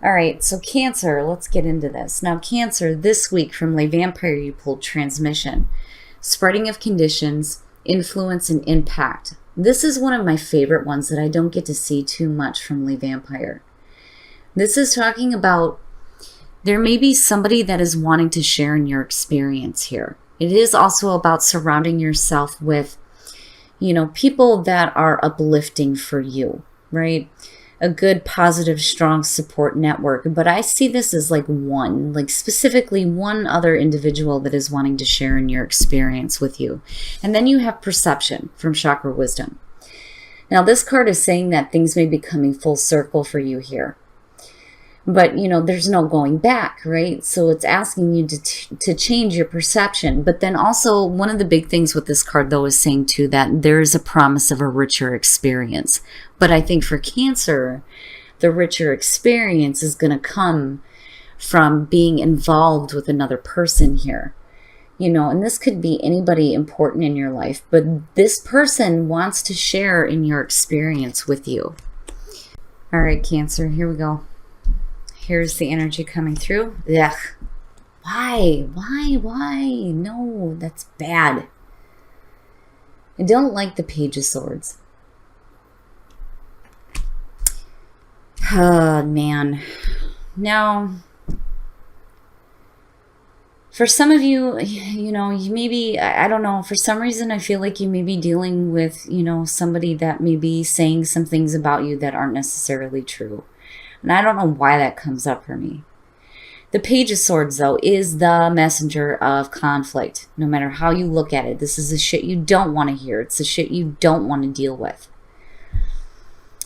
All right, so Cancer, let's get into this. Now, Cancer, this week from Le Vampire, you pulled transmission, spreading of conditions, influence, and impact. This is one of my favorite ones that I don't get to see too much from Le Vampire. This is talking about there may be somebody that is wanting to share in your experience here. It is also about surrounding yourself with, people that are uplifting for you, right? A good, positive, strong support network. But I see this as like specifically one other individual that is wanting to share in your experience with you. And then you have perception from Chakra Wisdom. Now, this card is saying that things may be coming full circle for you here. But, there's no going back, right? So it's asking you to change your perception. But then also one of the big things with this card, though, is saying, too, that there is a promise of a richer experience. But I think for Cancer, the richer experience is going to come from being involved with another person here. And this could be anybody important in your life. But this person wants to share in your experience with you. All right, Cancer, here we go. Here's the energy coming through. Ugh. Why? No, that's bad. I don't like the Page of Swords. Oh, man. Now, for some of you, you may be, I don't know, for some reason I feel like you may be dealing with, somebody that may be saying some things about you that aren't necessarily true. And I don't know why that comes up for me. The Page of Swords, though, is the messenger of conflict. No matter how you look at it, this is the shit you don't want to hear. It's the shit you don't want to deal with.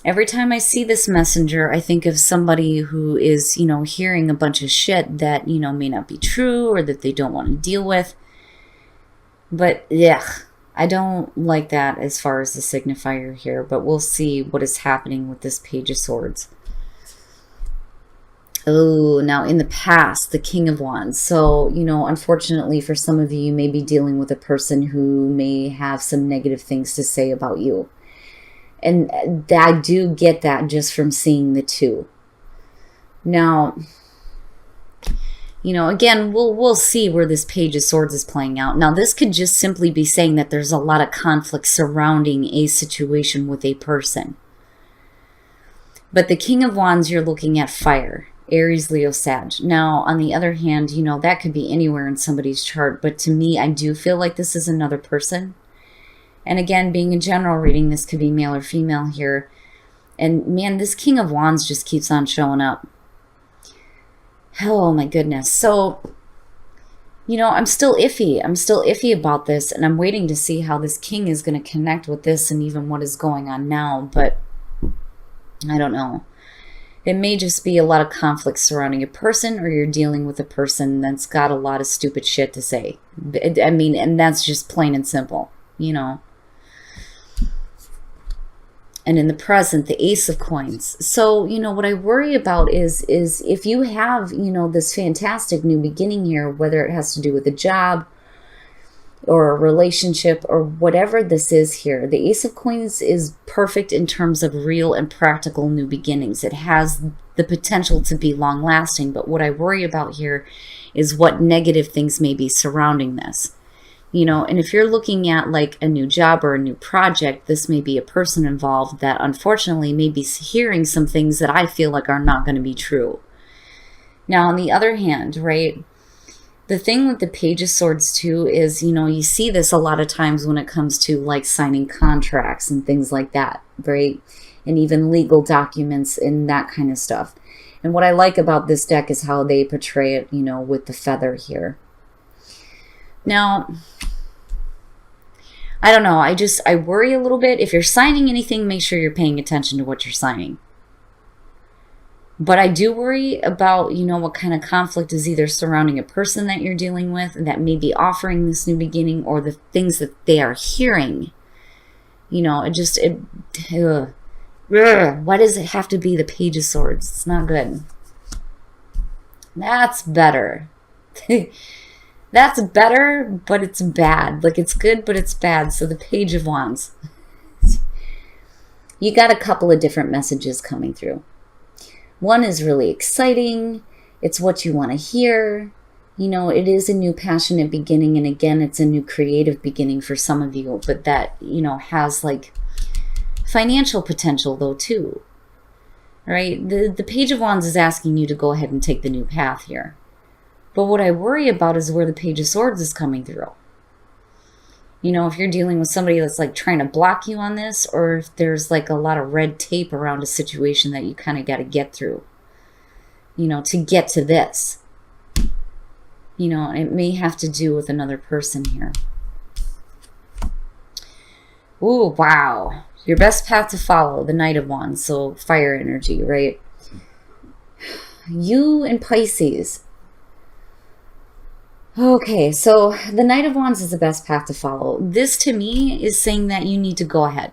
Every time I see this messenger, I think of somebody who is, hearing a bunch of shit that, may not be true or that they don't want to deal with. But, yeah, I don't like that as far as the signifier here. But we'll see what is happening with this Page of Swords. Oh, now in the past, the King of Wands. So, unfortunately for some of you, you may be dealing with a person who may have some negative things to say about you. And I do get that just from seeing the two. Now, again, we'll see where this Page of Swords is playing out. Now, this could just simply be saying that there's a lot of conflict surrounding a situation with a person. But the King of Wands, you're looking at fire. Aries, Leo, Sag. Now, on the other hand, that could be anywhere in somebody's chart. But to me, I do feel like this is another person. And again, being a general reading, this could be male or female here. And man, this King of Wands just keeps on showing up. Oh my goodness. So, I'm still iffy. I'm still iffy about this. And I'm waiting to see how this King is going to connect with this and even what is going on now. But I don't know. It may just be a lot of conflict surrounding a person, or you're dealing with a person that's got a lot of stupid shit to say. I mean, and that's just plain and simple, And in the present, the Ace of Coins. So, what I worry about is if you have, this fantastic new beginning here, whether it has to do with a job or a relationship or whatever this is here, the Ace of Coins is perfect in terms of real and practical new beginnings. It has the potential to be long lasting, but what I worry about here is what negative things may be surrounding this. And if you're looking at like a new job or a new project, this may be a person involved that unfortunately may be hearing some things that I feel like are not going to be true. Now, on the other hand, right, the thing with the Page of Swords, too, is, you see this a lot of times when it comes to, like, signing contracts and things like that, right? And even legal documents and that kind of stuff. And what I like about this deck is how they portray it, with the feather here. Now, I don't know. I worry a little bit. If you're signing anything, make sure you're paying attention to what you're signing. But I do worry about, what kind of conflict is either surrounding a person that you're dealing with that may be offering this new beginning, or the things that they are hearing. Why does it have to be the Page of Swords? It's not good. That's better. That's better, but it's bad. Like, it's good, but it's bad. So the Page of Wands. You got a couple of different messages coming through. One is really exciting. It's what you want to hear. You know, it is a new passionate beginning. And again, it's a new creative beginning for some of you. But that, you know, has like financial potential though too. Right? The Page of Wands is asking you to go ahead and take the new path here. But what I worry about is where the Page of Swords is coming through. You know, if you're dealing with somebody that's like trying to block you on this, or if there's like a lot of red tape around a situation that you kind of got to get through, you know, to get to this. You know, it may have to do with another person here. Ooh, wow. Your best path to follow, the Knight of Wands, so fire energy, right? You and Pisces. Okay, so the Knight of Wands is the best path to follow. This to me is saying that you need to go ahead.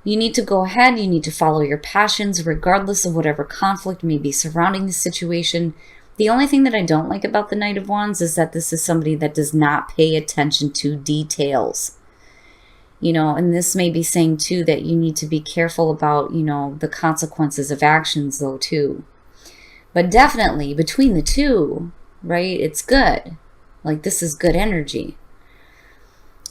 You need to go ahead. You need to follow your passions regardless of whatever conflict may be surrounding the situation. The only thing that I don't like about the Knight of Wands is that this is somebody that does not pay attention to details. You know, and this may be saying too that you need to be careful about, you know, the consequences of actions though too. But definitely between the two, right, it's good. Like this is good energy.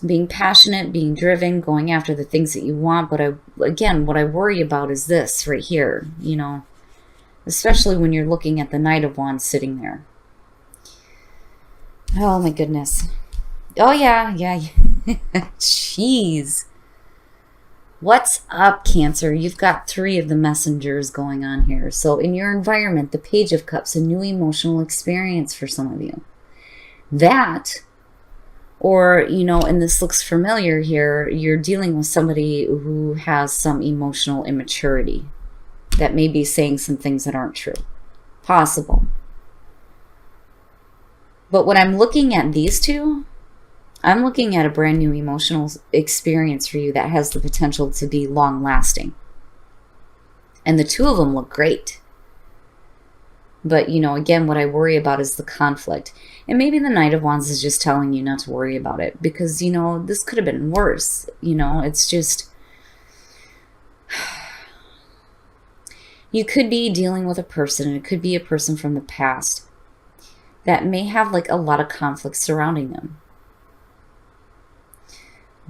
Being passionate, being driven, going after the things that you want. But again, what I worry about is this right here, you know, especially when you're looking at the Knight of Wands sitting there. Oh my goodness. Oh yeah. Jeez. What's up, Cancer? You've got 3 of the messengers going on here. So in your environment, the Page of Cups, a new emotional experience for some of you. That, or, you know, and this looks familiar here, you're dealing with somebody who has some emotional immaturity that may be saying some things that aren't true. Possible. But when I'm looking at these two, I'm looking at a brand new emotional experience for you that has the potential to be long-lasting. And the 2 of them look great. But, you know, again, what I worry about is the conflict. And maybe the Knight of Wands is just telling you not to worry about it. Because, you know, this could have been worse. You know, it's just... You could be dealing with a person, and it could be a person from the past that may have, like, a lot of conflict surrounding them.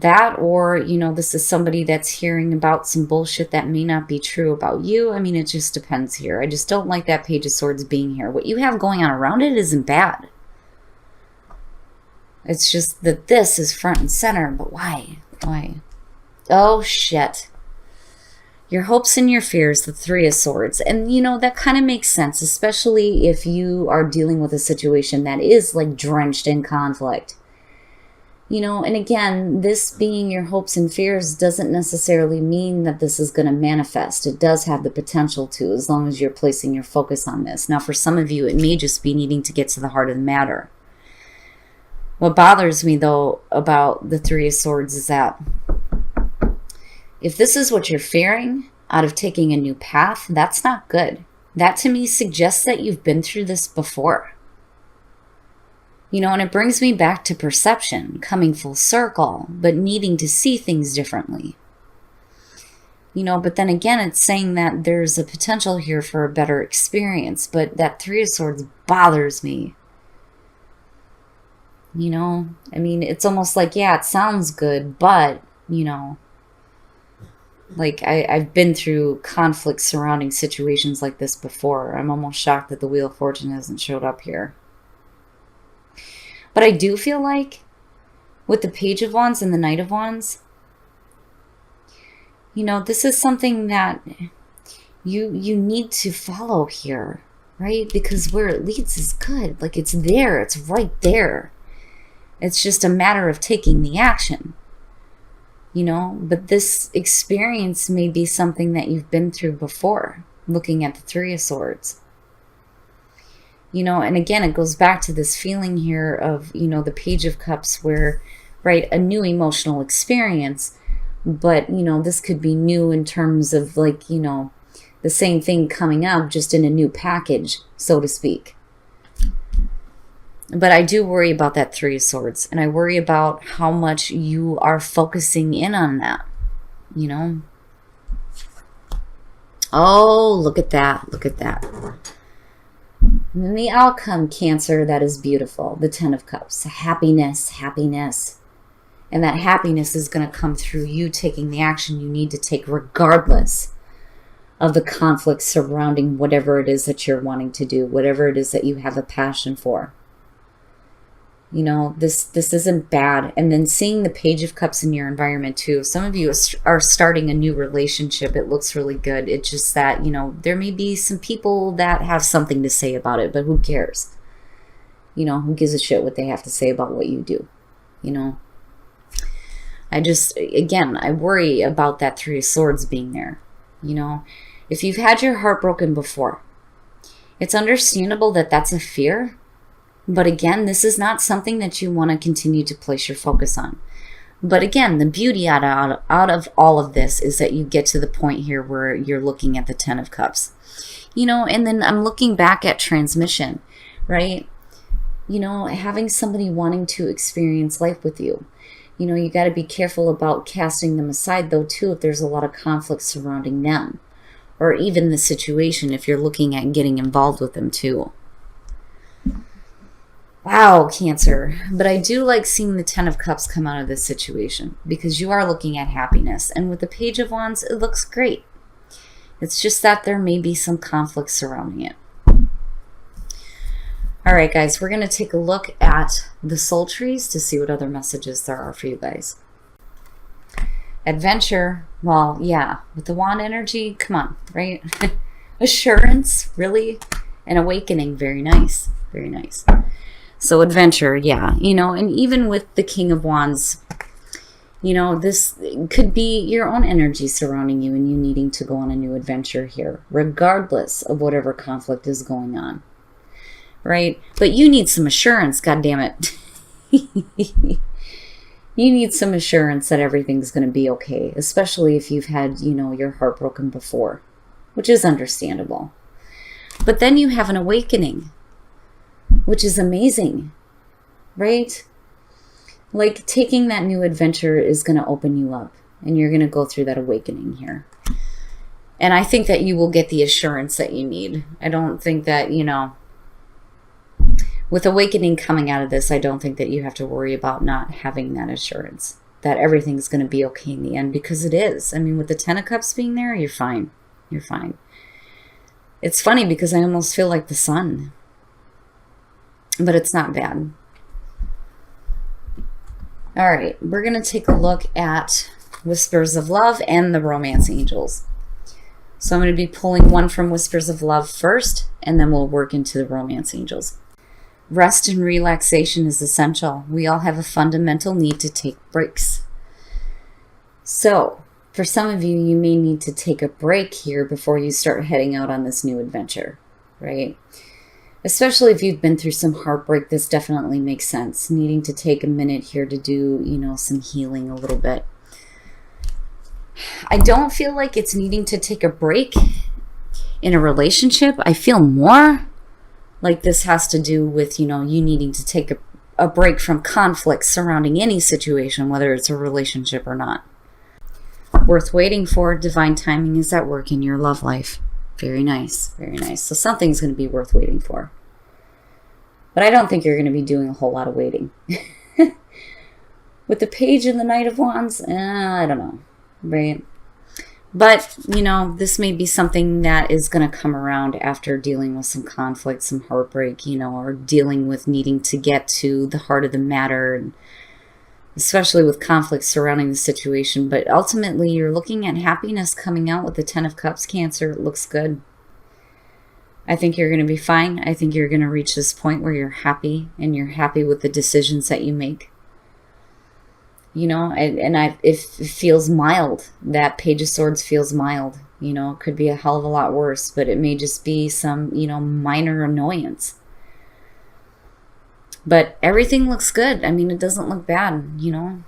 That, or, you know, this is somebody that's hearing about some bullshit that may not be true about you. I mean, it just depends here. I just don't like that Page of Swords being here. What you have going on around it isn't bad. It's just that this is front and center. But why? Why? Oh, shit. Your hopes and your fears, the 3 of Swords. And, you know, that kind of makes sense, especially if you are dealing with a situation that is, like, drenched in conflict. You know, and again, this being your hopes and fears doesn't necessarily mean that this is going to manifest. It does have the potential to, as long as you're placing your focus on this. Now, for some of you, it may just be needing to get to the heart of the matter. What bothers me, though, about the 3 of Swords is that if this is what you're fearing out of taking a new path, that's not good. That, to me, suggests that you've been through this before. You know, and it brings me back to perception, coming full circle, but needing to see things differently. You know, but then again, it's saying that there's a potential here for a better experience, but that 3 of Swords bothers me. You know, I mean, it's almost like, yeah, it sounds good, but, you know, like I've been through conflict surrounding situations like this before. I'm almost shocked that the Wheel of Fortune hasn't showed up here. But I do feel like with the Page of Wands and the Knight of Wands, you know, this is something that you need to follow here, right? Because where it leads is good. Like, it's there. It's right there. It's just a matter of taking the action, you know? But this experience may be something that you've been through before, looking at the 3 of Swords. You know, and again, it goes back to this feeling here of, you know, the Page of Cups where, right, a new emotional experience, but, you know, this could be new in terms of, like, you know, the same thing coming up just in a new package, so to speak. But I do worry about that 3 of Swords, and I worry about how much you are focusing in on that, you know. Oh, look at that. Look at that. And then the outcome, Cancer, that is beautiful. The Ten of Cups. Happiness, happiness. And that happiness is going to come through you taking the action you need to take regardless of the conflict surrounding whatever it is that you're wanting to do, whatever it is that you have a passion for. You know, this isn't bad. And then seeing the Page of Cups in your environment too. Some of you are starting a new relationship. It looks really good. It's just that, you know, there may be some people that have something to say about it, but who cares? You know, who gives a shit what they have to say about what you do? You know, I worry about that Three of Swords being there. You know, if you've had your heart broken before, it's understandable that that's a fear. But again, this is not something that you want to continue to place your focus on. But again, the beauty out of all of this is that you get to the point here where you're looking at the Ten of Cups. You know, and then I'm looking back at transmission, right? You know, having somebody wanting to experience life with you. You know, you got to be careful about casting them aside, though, too, if there's a lot of conflict surrounding them. Or even the situation, if you're looking at getting involved with them, too. Wow, Cancer. But I do like seeing the Ten of Cups come out of this situation because you are looking at happiness. And with the Page of Wands, it looks great. It's just that there may be some conflict surrounding it. All right, guys, we're going to take a look at the soul trees to see what other messages there are for you guys. Adventure, well, yeah, with the wand energy, come on, right? Assurance, really? And awakening, very nice, very nice. So adventure, yeah, you know, and even with the King of Wands, you know, this could be your own energy surrounding you and you needing to go on a new adventure here, regardless of whatever conflict is going on, right? But you need some assurance, goddammit. You need some assurance that everything's going to be okay, especially if you've had, you know, your heart broken before, which is understandable. But then you have an awakening, which is amazing, right? Like taking that new adventure is going to open you up and you're going to go through that awakening here. And I think that you will get the assurance that you need. I don't think that, you know, with awakening coming out of this, I don't think that you have to worry about not having that assurance that everything's going to be okay in the end, because it is. I mean, with the Ten of Cups being there, you're fine. You're fine. It's funny because I almost feel like the sun. But it's not bad. All right, we're going to take a look at Whispers of Love and the Romance Angels. So I'm going to be pulling one from Whispers of Love first, and then we'll work into the Romance Angels. Rest and relaxation is essential. We all have a fundamental need to take breaks. So, for some of you, you may need to take a break here before you start heading out on this new adventure, right? Especially if you've been through some heartbreak, this definitely makes sense. Needing to take a minute here to do, you know, some healing a little bit. I don't feel like it's needing to take a break in a relationship. I feel more like this has to do with, you know, you needing to take a break from conflict surrounding any situation, whether it's a relationship or not. Worth waiting for. Divine timing is at work in your love life. Very nice. Very nice. So something's going to be worth waiting for. But I don't think you're going to be doing a whole lot of waiting. With the Page and the Knight of Wands, I don't know. Right? But, you know, this may be something that is going to come around after dealing with some conflict, some heartbreak, you know, or dealing with needing to get to the heart of the matter, and especially with conflict surrounding the situation. But ultimately, you're looking at happiness coming out with the Ten of Cups, Cancer. It looks good. I think you're going to be fine. I think you're going to reach this point where you're happy, and you're happy with the decisions that you make. You know, it feels mild. That Page of Swords feels mild. You know, it could be a hell of a lot worse, but it may just be some, you know, minor annoyance. But everything looks good. I mean, it doesn't look bad, you know.